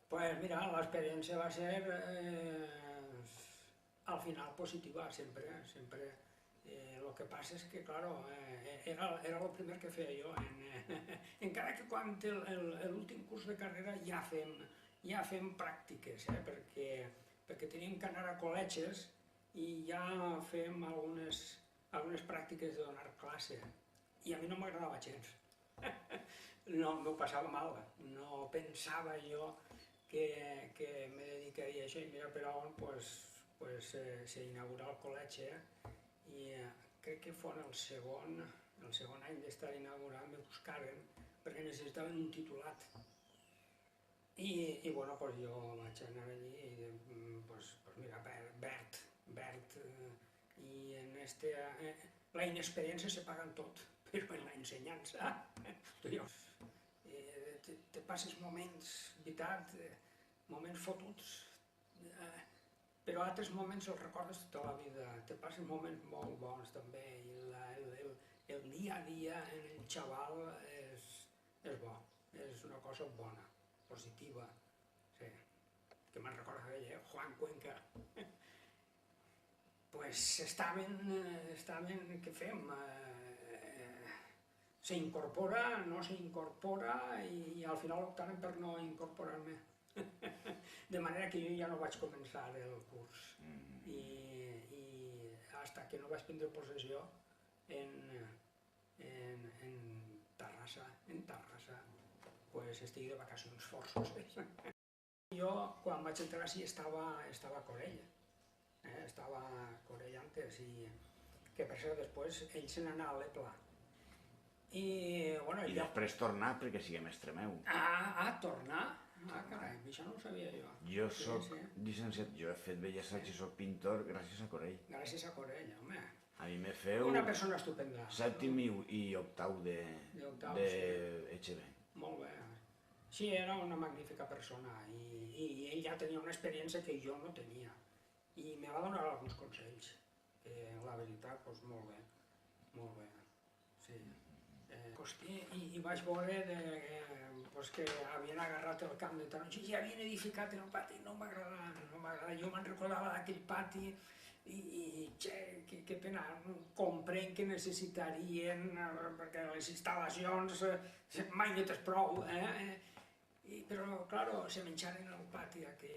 Pues mira, l'experiència va ser al final positiva, sempre, sempre. Lo que passa és que, claro, era el primer que feia jo, encara que quan l'últim curs de carrera ja fem pràctiques, perquè teníem que anar a col·legis i ja fem algunes pràctiques de donar classe, i a mi no m'agradava gens. No, m'ho passava mal, no pensava jo que me dedicaria a això, i mira per on s'inaugurà el col·legi, i crec que fos el segon any d'estar inaugurat, me buscaven perquè necessitaven un titulat. I bueno, jo vaig anar allí i mira, Bert, i en la inexperiència se paga en tot, però en l'ensenyança, te passes moments, veritat, moments fotuts, però altres moments els recordes tota la vida, te passen moments molt bons també, i el dia a dia en el xaval és bo, és una cosa bona, positiva, sí, que me'n recorda d'ell, Juan Cuenca. Pues estaven, què fem? S'incorpora, no s'incorpora, i al final optaren per no incorporar-me. De manera que jo ja no vaig començar el curs, i fins que no vaig prendre possessió en Terrassa, estigui de vacacions forçoses. Jo, quan vaig entrar així, estava a Corell, estava a Corell antes, i que per cert després ell se n'anà a l'Epla. I després tornar perquè siguem Extremeu. Tornar? Carai, això no ho sabia jo. Jo soc llicenciat, jo he fet Belles Arts i soc pintor gràcies a Corell. Gràcies a Corell, home. A mi me feu... Una persona estupenda. Sèptim i octau d'EGB. Molt bé. Sí, era una magnífica persona, i ell ja tenia una experiència que jo no tenia, i me va donar alguns consells, que la veritat, doncs molt bé, sí. I vaig veure que havien agarrat el camp de taronja i havien edificat el pati, no m'agrada, jo me'n recordava d'aquell pati, i que pena, comprenc que necessitarien, perquè les instal·lacions mai no tens prou, però, clar, se menjaren el pati aquell.